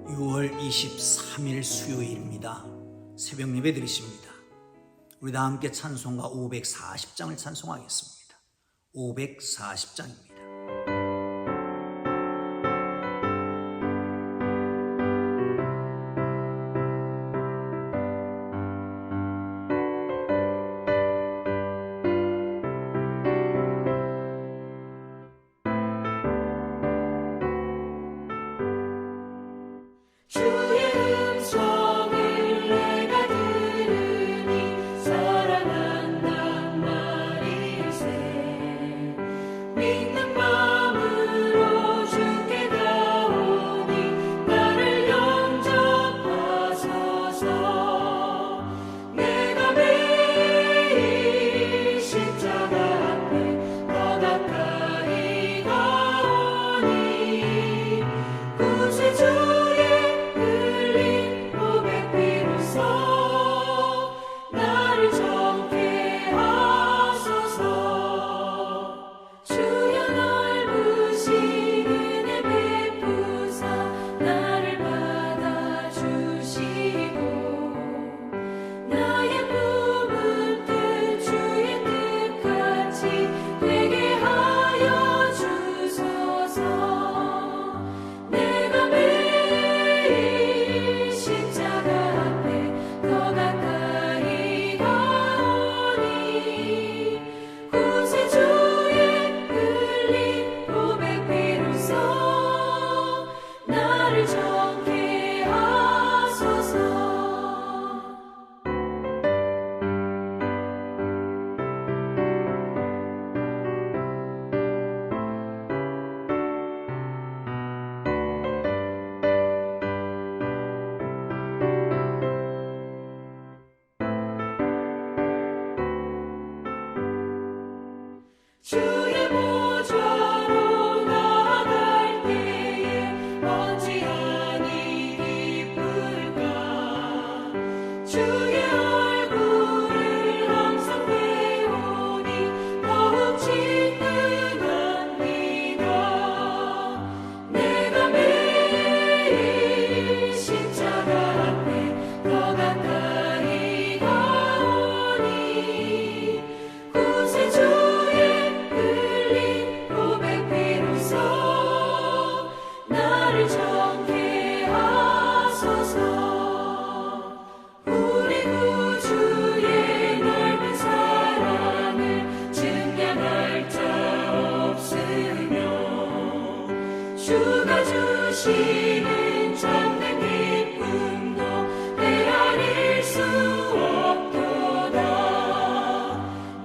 6월 23일 수요일입니다. 새벽 예배 드리십니다. 우리 다 함께 찬송가 540장을 찬송하겠습니다. 540장입니다. 주의 보좌로 나아갈 때에 어찌하니 기쁠까. 주의 얼굴을 항상 배우니 더욱 친근합니다. 내가 매일 십자가 앞에 더 가까이 가오니 구세주 나를 정케 하소서. 우리 구주의 넓은 사랑을 증량할 자 없으며 주가 주시는 참된 기쁨도 헤아릴 수 없도다.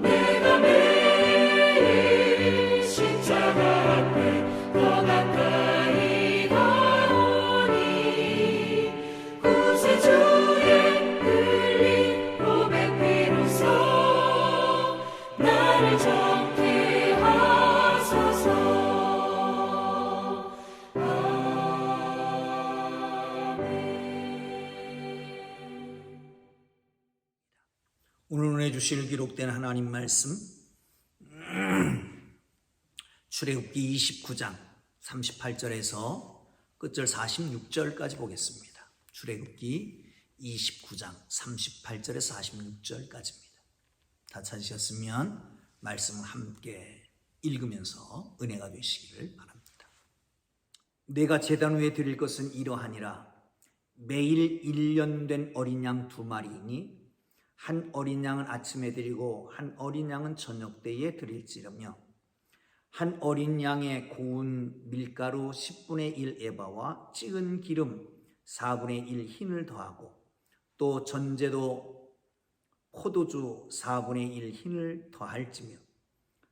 내가 매일 십자가 앞에 더 가까이 가오니 구세주의 흘린 고백 비로소 나를 정케 하소서. 오늘 은혜 주실 기록된 하나님 말씀 출애굽기 29장 38절에서 끝절 46절까지 보겠습니다. 출애굽기 29장 38절에서 46절까지입니다. 다 찾으셨으면 말씀을 함께 읽으면서 은혜가 되시기를 바랍니다. 내가 제단 위에 드릴 것은 이러하니라. 매일 1년 된 어린 양 2마리이니 한 어린 양은 아침에 드리고 한 어린 양은 저녁 때에 드릴지라며 한 어린 양의 고운 밀가루 10분의 1 에바와 찌은 기름 4분의 1 흰을 더하고 또 전제도 포도주 4분의 1 흰을 더할지며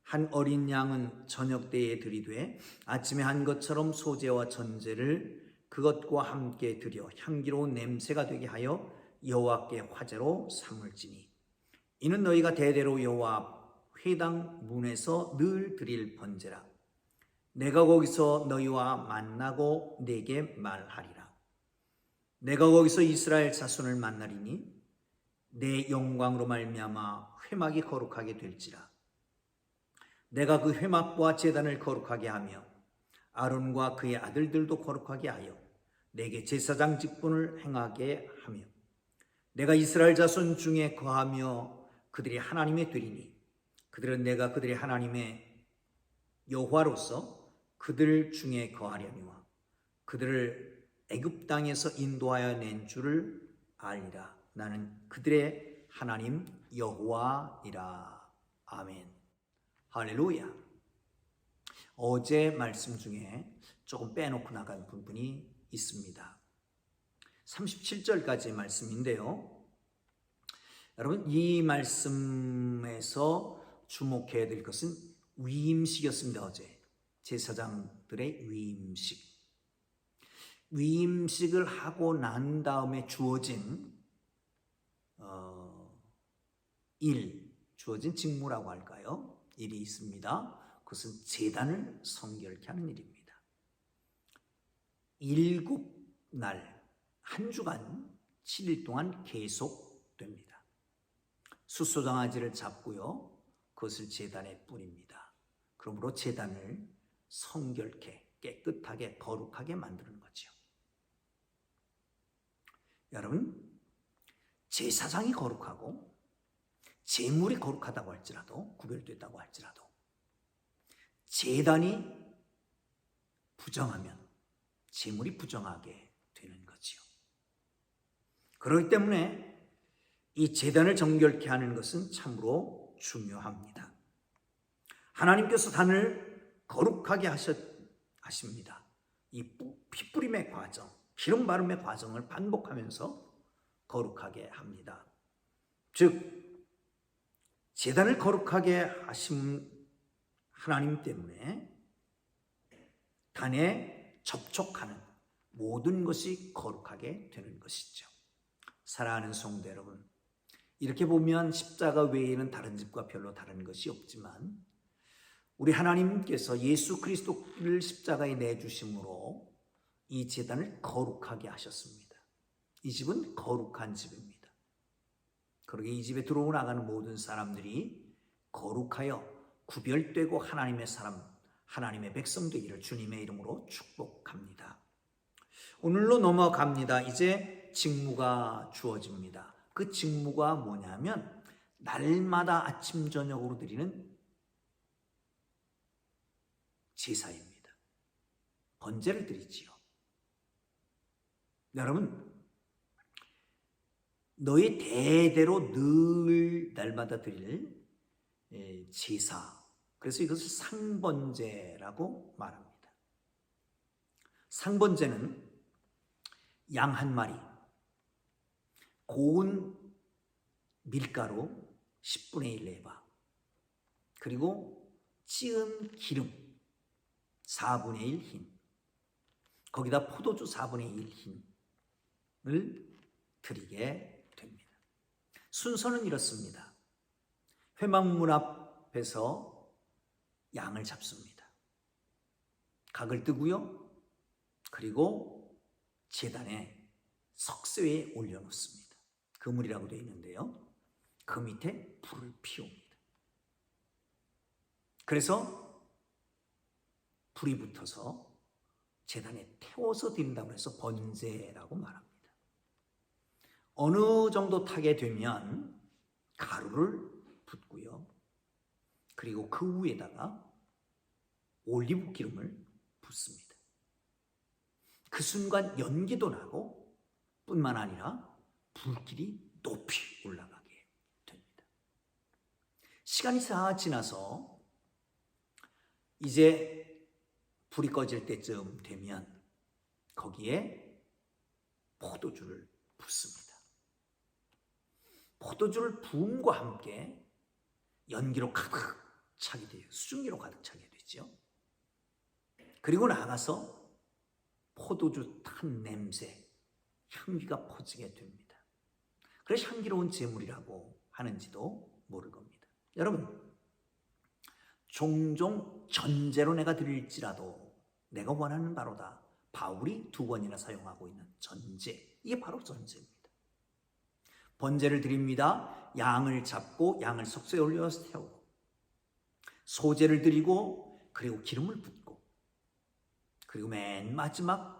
한 어린 양은 저녁 때에 드리되 아침에 한 것처럼 소제와 전제를 그것과 함께 드려 향기로운 냄새가 되게 하여 여호와께 화제로 삼을지니 이는 너희가 대대로 여호와 앞 회당 문에서 늘 드릴 번제라. 내가 거기서 너희와 만나고 내게 말하리라. 내가 거기서 이스라엘 자손을 만나리니 내 영광으로 말미암아 회막이 거룩하게 될지라. 내가 그 회막과 제단을 거룩하게 하며 아론과 그의 아들들도 거룩하게 하여 내게 제사장 직분을 행하게 하며 내가 이스라엘 자손 중에 거하며 그들이 하나님의 되리니 그들은 내가 그들의 하나님의 여호와로서 그들 중에 거하려니와 그들을 애굽 땅에서 인도하여 낸 줄을 알리라. 나는 그들의 하나님 여호와이라. 아멘. 할렐루야. 어제 말씀 중에 조금 빼놓고 나간 부분이 있습니다. 37절까지의 말씀인데요. 여러분, 이 말씀에서 주목해야 될 것은 위임식이었습니다. 어제 제사장들의 위임식을 하고 난 다음에 주어진 주어진 직무라고 할까요? 일이 있습니다. 그것은 제단을 성결케 하는 일입니다. 7날 한 주간 7일 동안 계속됩니다. 숫소장아지를 잡고요, 그것을 제단에 뿌립니다. 그러므로 제단을 성결케, 깨끗하게, 거룩하게 만드는 거죠. 여러분, 제사장이 거룩하고 제물이 거룩하다고 할지라도, 구별됐다고 할지라도 제단이 부정하면 제물이 부정하게 되는 거지요. 그렇기 때문에 이 제단을 정결케 하는 것은 참으로 중요합니다. 하나님께서 단을 거룩하게 하십니다. 이 피뿌림의 과정, 기름 바름의 과정을 반복하면서 거룩하게 합니다. 즉 제단을 거룩하게 하신 하나님 때문에 단에 접촉하는 모든 것이 거룩하게 되는 것이죠. 사랑하는 성도 여러분, 이렇게 보면 십자가 외에는 다른 집과 별로 다른 것이 없지만 우리 하나님께서 예수 그리스도를 십자가에 내주심으로 이 제단을 거룩하게 하셨습니다. 이 집은 거룩한 집입니다. 그러게 이 집에 들어오고 나가는 모든 사람들이 거룩하여 구별되고 하나님의 사람, 하나님의 백성 되기를 주님의 이름으로 축복합니다. 오늘로 넘어갑니다. 이제 직무가 주어집니다. 그 직무가 뭐냐면 날마다 아침 저녁으로 드리는 제사입니다. 번제를 드리지요. 여러분, 너희 대대로 늘 날마다 드릴 제사, 그래서 이것을 상번제라고 말합니다. 상번제는 양 한 마리, 고운 밀가루 10분의 1 내바, 그리고 찌은 기름 4분의 1 흰, 거기다 포도주 4분의 1 흰을 드리게 됩니다. 순서는 이렇습니다. 회막문 앞에서 양을 잡습니다. 각을 뜨고요, 그리고 제단에 석쇠에 올려놓습니다. 그물이라고 되어 있는데요, 그 밑에 불을 피웁니다. 그래서 불이 붙어서 제단에 태워서 드린다고 해서 번제라고 말합니다. 어느 정도 타게 되면 가루를 붓고요, 그리고 그 위에다가 올리브 기름을 붓습니다. 그 순간 연기도 나고 뿐만 아니라 불길이 높이 올라가게 됩니다. 시간이 다 지나서 이제 불이 꺼질 때쯤 되면 거기에 포도주를 붓습니다. 포도주를 부음과 함께 연기로 가득 차게 돼요. 수증기로 가득 차게 되죠. 그리고 나가서 포도주 탄 냄새, 향기가 퍼지게 됩니다. 그래서 향기로운 제물이라고 하는지도 모를 겁니다. 여러분, 종종 전제로 내가 드릴지라도 내가 원하는 바로다. 바울이 2번이나 사용하고 있는 전제, 이게 바로 전제입니다. 번제를 드립니다. 양을 잡고 양을 석쇠에 올려서 태우고, 소제를 드리고, 그리고 기름을 붓고, 그리고 맨 마지막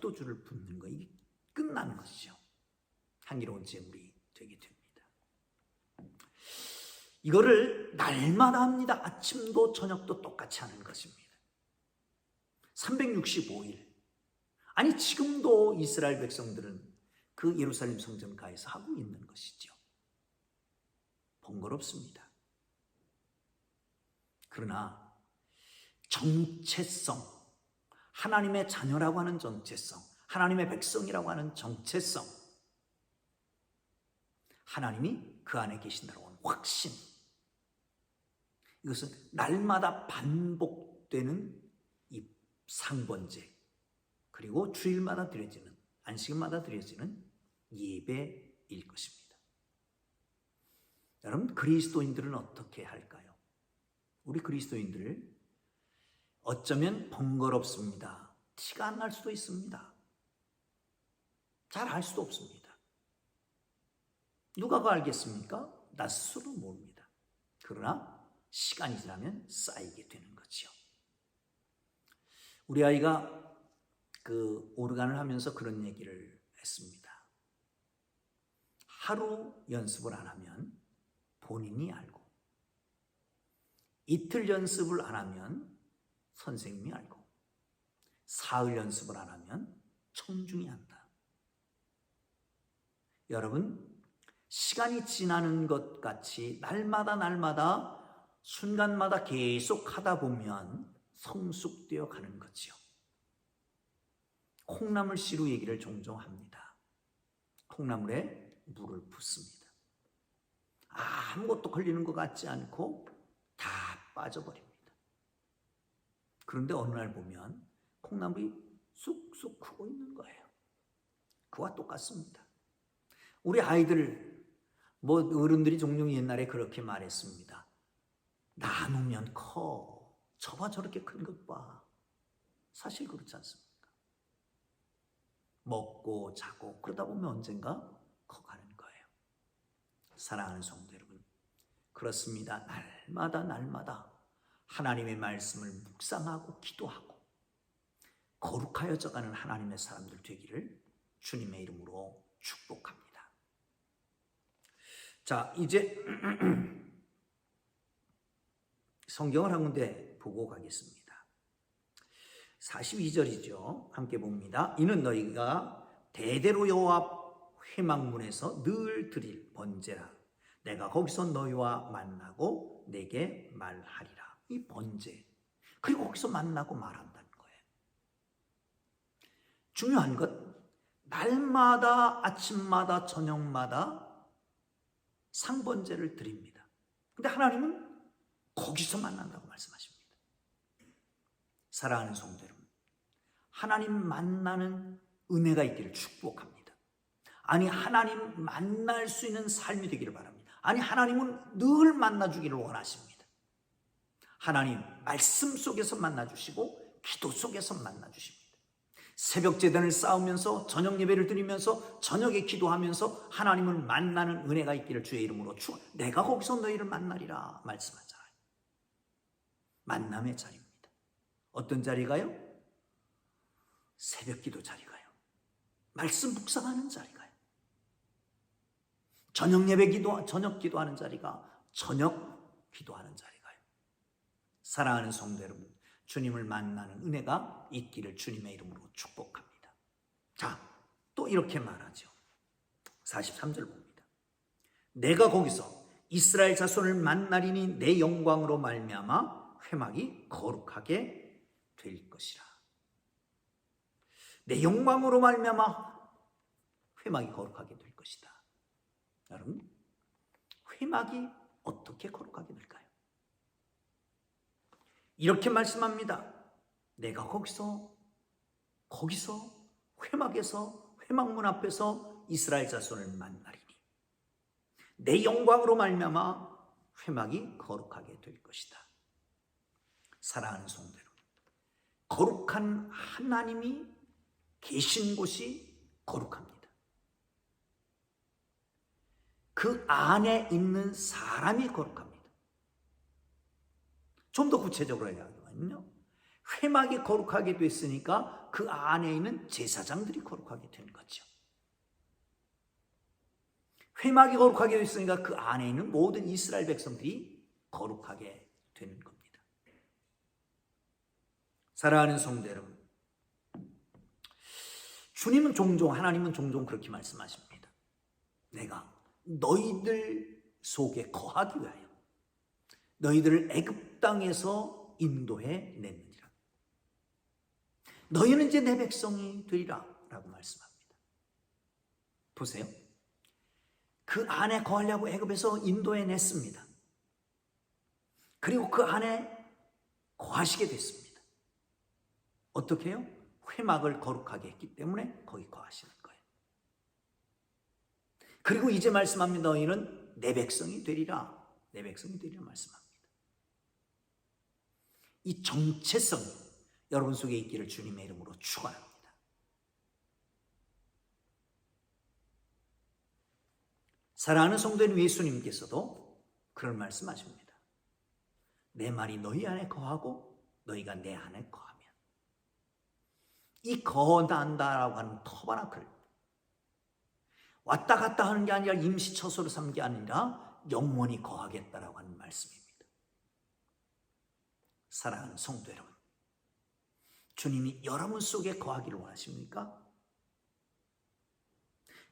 포도주를 붓는 거, 이게 끝나는 것이죠. 향기로운 제물이 되게 됩니다. 이거를 날마다 합니다. 아침도 저녁도 똑같이 하는 것입니다. 365일. 아니 지금도 이스라엘 백성들은 그 예루살렘 성전가에서 하고 있는 것이죠. 번거롭습니다. 그러나 정체성, 하나님의 자녀라고 하는 정체성, 하나님의 백성이라고 하는 정체성, 하나님이 그 안에 계신다고 하는 확신, 이것은 날마다 반복되는 이 상번제, 그리고 주일마다 드려지는, 안식일마다 드려지는 예배일 것입니다. 여러분, 그리스도인들은 어떻게 할까요? 우리 그리스도인들 어쩌면 번거롭습니다. 티가 안 날 수도 있습니다. 잘 알 수도 없습니다. 누가 알겠습니까? 나 스스로 모릅니다. 그러나 시간이 지나면 쌓이게 되는 거죠. 우리 아이가 그 오르간을 하면서 그런 얘기를 했습니다. 하루 연습을 안 하면 본인이 알고, 이틀 연습을 안 하면 선생님이 알고, 사흘 연습을 안 하면 청중이 안다. 여러분, 시간이 지나는 것 같이 날마다 순간마다 계속 하다 보면 성숙되어 가는 거지요. 콩나물 씨루 얘기를 종종 합니다. 콩나물에 물을 붓습니다. 아무것도 걸리는 것 같지 않고 다 빠져버립니다. 그런데 어느 날 보면 콩나물이 쑥쑥 크고 있는 거예요. 그와 똑같습니다. 우리 아이들, 어른들이 종종 옛날에 그렇게 말했습니다. 나누면 커. 저봐 저렇게 큰 것 봐. 사실 그렇지 않습니까? 먹고 자고 그러다 보면 언젠가 커가는 거예요. 사랑하는 성도 여러분, 그렇습니다. 날마다 하나님의 말씀을 묵상하고 기도하고 거룩하여져가는 하나님의 사람들 되기를 주님의 이름으로 축복합니다. 자, 이제 성경을 한 군데 보고 가겠습니다. 42절이죠. 함께 봅니다. 이는 너희가 대대로 여호와 앞 회막문에서 늘 드릴 번제라. 내가 거기서 너희와 만나고 내게 말하리라. 이 번제. 그리고 거기서 만나고 말한다는 거예요. 중요한 것, 날마다 아침마다 저녁마다 상번제를 드립니다. 근데 하나님은 거기서 만난다고 말씀하십니다. 사랑하는 성도 여러분, 하나님 만나는 은혜가 있기를 축복합니다. 아니, 하나님 만날 수 있는 삶이 되기를 바랍니다. 아니, 하나님은 늘 만나주기를 원하십니다. 하나님 말씀 속에서 만나주시고 기도 속에서 만나주십니다. 새벽 제단을 쌓으면서 저녁 예배를 드리면서 저녁에 기도하면서 하나님을 만나는 은혜가 있기를 주의 이름으로 내가 거기서 너희를 만나리라 말씀하잖아요. 만남의 자리입니다. 어떤 자리가요? 새벽 기도 자리가요. 말씀 묵상하는 자리가요. 저녁 기도하는 자리가 저녁 기도하는 자리가요. 사랑하는 성도 여러분, 주님을 만나는 은혜가 있기를 주님의 이름으로 축복합니다. 자, 또 이렇게 말하죠. 43절 봅니다. 내가 거기서 이스라엘 자손을 만나리니 내 영광으로 말미암아 회막이 거룩하게 될 것이라. 내 영광으로 말미암아 회막이 거룩하게 될 것이다. 여러분, 회막이 어떻게 거룩하게 될까요? 이렇게 말씀합니다. 내가 거기서 회막에서 회막문 앞에서 이스라엘 자손을 만나리니 내 영광으로 말미암아 회막이 거룩하게 될 것이다. 사랑하는 성도 여러분, 거룩한 하나님이 계신 곳이 거룩합니다. 그 안에 있는 사람이 거룩합니다. 좀 더 구체적으로 얘기하면요, 회막이 거룩하게 됐으니까 그 안에 있는 제사장들이 거룩하게 되는 거죠. 회막이 거룩하게 됐으니까 그 안에 있는 모든 이스라엘 백성들이 거룩하게 되는 겁니다. 사랑하는 성도 여러분, 주님은 종종, 하나님은 종종 그렇게 말씀하십니다. 내가 너희들 속에 거하기 위하여 너희들을 애굽 땅에서 인도해 냈느니라. 너희는 이제 내 백성이 되리라 라고 말씀합니다. 보세요. 그 안에 거하려고 애굽에서 인도해 냈습니다. 그리고 그 안에 거하시게 됐습니다. 어떻게 해요? 회막을 거룩하게 했기 때문에 거기 거하시는 거예요. 그리고 이제 말씀합니다. 너희는 내 백성이 되리라. 내 백성이 되리라 말씀합니다. 이 정체성 여러분 속에 있기를 주님의 이름으로 축원합니다. 사랑하는 성도인 예수님께서도 그런 말씀하십니다. 내 말이 너희 안에 거하고 너희가 내 안에 거하면, 이 거한다라고 하는 터바나클, 왔다 갔다 하는 게 아니라 임시처소로 삼는 게 아니라 영원히 거하겠다라고 하는 말씀입니다. 사랑하는 성도 여러분, 주님이 여러분 속에 거하기를 원하십니까?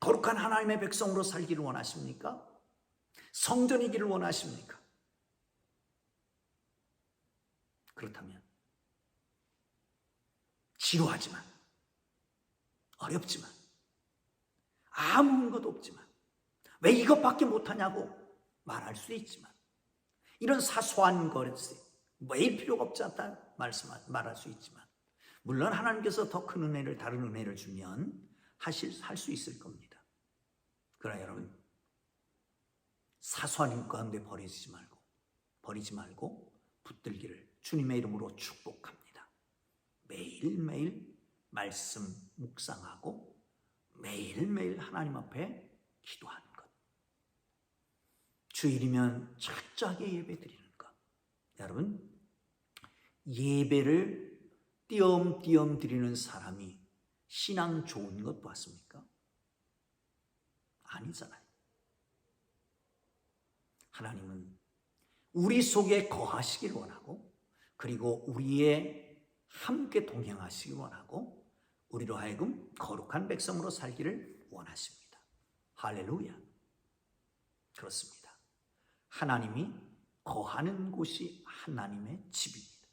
거룩한 하나님의 백성으로 살기를 원하십니까? 성전이기를 원하십니까? 그렇다면 지루하지만, 어렵지만, 아무 것도 없지만, 왜 이것밖에 못하냐고 말할 수 있지만, 이런 사소한 것이 매일 필요가 없지 않다 말할 수 있지만, 물론 하나님께서 더 큰 은혜를, 다른 은혜를 주면 할 수 있을 겁니다. 그러나 여러분, 사소한 일 가운데 버리지 말고 붙들기를 주님의 이름으로 축복합니다. 매일매일 말씀 묵상하고 매일매일 하나님 앞에 기도하는 것, 주일이면 철저하게 예배 드리는 것. 여러분, 예배를 띄엄띄엄 드리는 사람이 신앙 좋은 것 봤습니까? 아니잖아요. 하나님은 우리 속에 거하시길 원하고, 그리고 우리의 함께 동행하시길 원하고, 우리로 하여금 거룩한 백성으로 살기를 원하십니다. 할렐루야. 그렇습니다. 하나님이 거하는 곳이 하나님의 집입니다.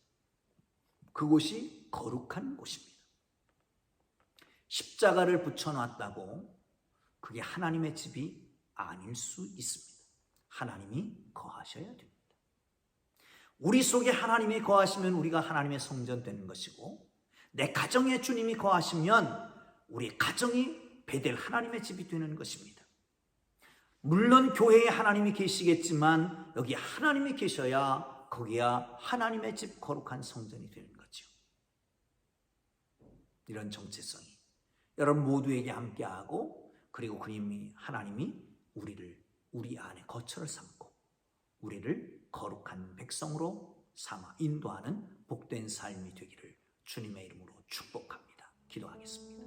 그곳이 거룩한 곳입니다. 십자가를 붙여놨다고 그게 하나님의 집이 아닐 수 있습니다. 하나님이 거하셔야 됩니다. 우리 속에 하나님이 거하시면 우리가 하나님의 성전 되는 것이고, 내 가정에 주님이 거하시면 우리 가정이 베델 하나님의 집이 되는 것입니다. 물론 교회에 하나님이 계시겠지만 여기 하나님이 계셔야 거기야 하나님의 집, 거룩한 성전이 되는 거죠. 이런 정체성이 여러분 모두에게 함께하고, 그리고 하나님이 우리 안에 거처를 삼고 우리를 거룩한 백성으로 삼아 인도하는 복된 삶이 되기를 주님의 이름으로 축복합니다. 기도하겠습니다.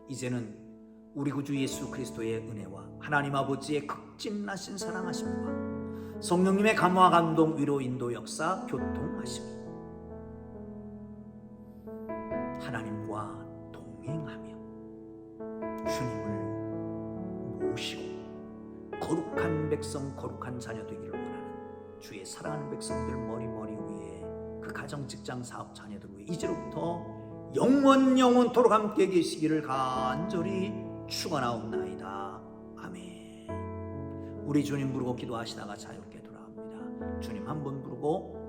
이제는 우리 구주 예수 그리스도의 은혜와 하나님 아버지의 극진하신 사랑하심과 성령님의 감화 감동 위로 인도 역사 교통하심이 하나님과 동행하며 주님을 모시고 거룩한 백성, 거룩한 자녀 되기를 원하는 주의 사랑하는 백성들 머리 위에, 그 가정, 직장, 사업, 자녀들 위에 이제로부터 영원토록 함께 계시기를 간절히 축원하옵나이다. 아멘. 우리 주님 부르고 기도하시다가 자유롭게 돌아옵니다. 주님 한 번 부르고